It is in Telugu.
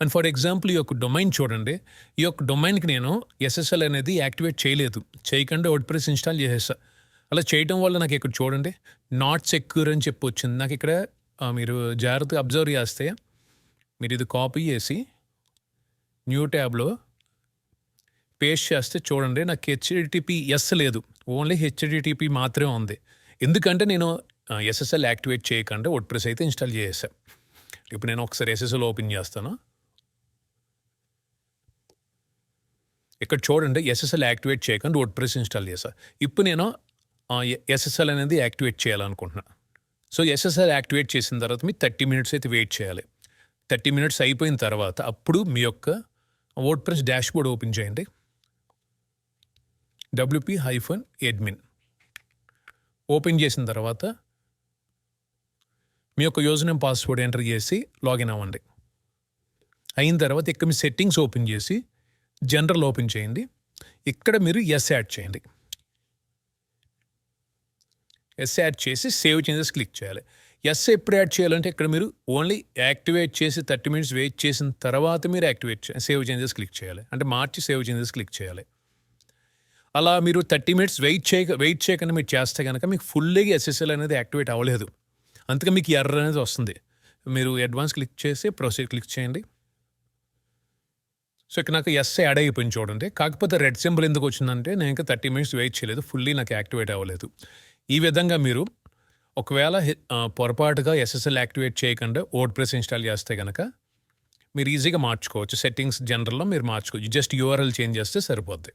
అండ్ ఫర్ ఎగ్జాంపుల్ ఈ యొక్క డొమైన్ చూడండి. ఈ యొక్క డొమైన్‌కి నేను ఎస్ఎస్ఎల్ అనేది యాక్టివేట్ చేయలేదు. చేయకుండా వర్డ్‌ప్రెస్ ఇన్‌స్టాల్ చేసేసా. అలా చేయటం వల్ల నాకు ఇక్కడ చూడండి నాట్ సెక్యూర్ అని చెప్పి వచ్చింది. నాకు ఇక్కడ మీరు జాగ్రత్తగా అబ్జర్వ్ చేస్తే మీరు ఇది కాపీ చేసి న్యూ ట్యాబ్‌లో పేస్ట్ చేస్తే చూడండి నాకు హెచ్‌టిటిపిఎస్ లేదు. ఓన్లీ హెచ్‌టిటిపి మాత్రమే ఉంది. ఎందుకంటే నేను ఎస్ఎస్ఎల్ యాక్టివేట్ చేయకుండా వర్డ్‌ప్రెస్ అయితే ఇన్‌స్టాల్ చేసేసా. ఇప్పుడు నేను ఒకసారి ఎస్ఎస్ఎల్ ఓపెన్ చేస్తాను. ఇక్కడ చూడండి ఎస్ఎస్ఎల్ యాక్టివేట్ చేయకుండా వర్డ్‌ప్రెస్ ఇన్‌స్టాల్ చేశా. ఇప్పుడు నేను ఎస్ఎస్ఎల్ అనేది యాక్టివేట్ చేయాలనుకుంటున్నా. సో ఎస్ఎస్ఎల్ యాక్టివేట్ చేసిన తర్వాత మీరు 30 మినిట్స్ అయితే వెయిట్ చేయాలి. 30 మినిట్స్ అయిపోయిన తర్వాత అప్పుడు మీ యొక్క వర్డ్‌ప్రెస్ డాష్‌బోర్డ్ ఓపెన్ చేయండి. wp-admin ఓపెన్ చేసిన తర్వాత మీ యొక్క యూజర్ నేమ్ పాస్వర్డ్ ఎంటర్ చేసి లాగిన్ అవ్వండి. అయిన తర్వాత ఇక్కడ మీ సెట్టింగ్స్ ఓపెన్ చేసి జనరల్ ఓపెన్ చేయండి. ఇక్కడ మీరు ఎస్ యాడ్ చేయండి. ఎస్ యాడ్ చేసి సేవ్ చేంజెస్ క్లిక్ చేయాలి. ఎస్ ఎప్పుడు యాడ్ చేయాలంటే ఇక్కడ మీరు ఓన్లీ యాక్టివేట్ చేసి 30 మినిట్స్ వెయిట్ చేసిన తర్వాత మీరు సేవ్ చేంజెస్ క్లిక్ చేయాలి. అంటే మార్చి సేవ్ చేంజెస్ క్లిక్ చేయాలి. అలా మీరు 30 మినిట్స్ వెయిట్ చేయకుండా మీరు చేస్తే కనుక మీకు ఫుల్గా ఎస్ఎస్ఎల్ అనేది యాక్టివేట్ అవ్వలేదు. అందుకే మీకు ఎర్రర్ అనేది వస్తుంది. మీరు అడ్వాన్స్ క్లిక్ చేసి ప్రొసీడ్ క్లిక్ చేయండి. సో ఇక్కడ నాకు ఎస్ యాడ్ అయిపోయింది చూడండి. కాకపోతే రెడ్ సింబల్ ఎందుకు వచ్చిందంటే నేను ఇంకా 30 మినిట్స్ వెయిట్ చేయలేదు, ఫుల్లీ నాకు యాక్టివేట్ అవ్వలేదు. ఈ విధంగా మీరు ఒకవేళ పొరపాటుగా ఎస్ఎస్ఎల్ యాక్టివేట్ చేయకుండా వర్డ్‌ప్రెస్ ఇన్‌స్టాల్ చేస్తే కనుక మీరు ఈజీగా మార్చుకోవచ్చు. సెట్టింగ్స్ జనరల్‌లో మీరు మార్చుకోవచ్చు. జస్ట్ యూఆర్ఎల్ చేంజ్ చేస్తే సరిపోద్ది.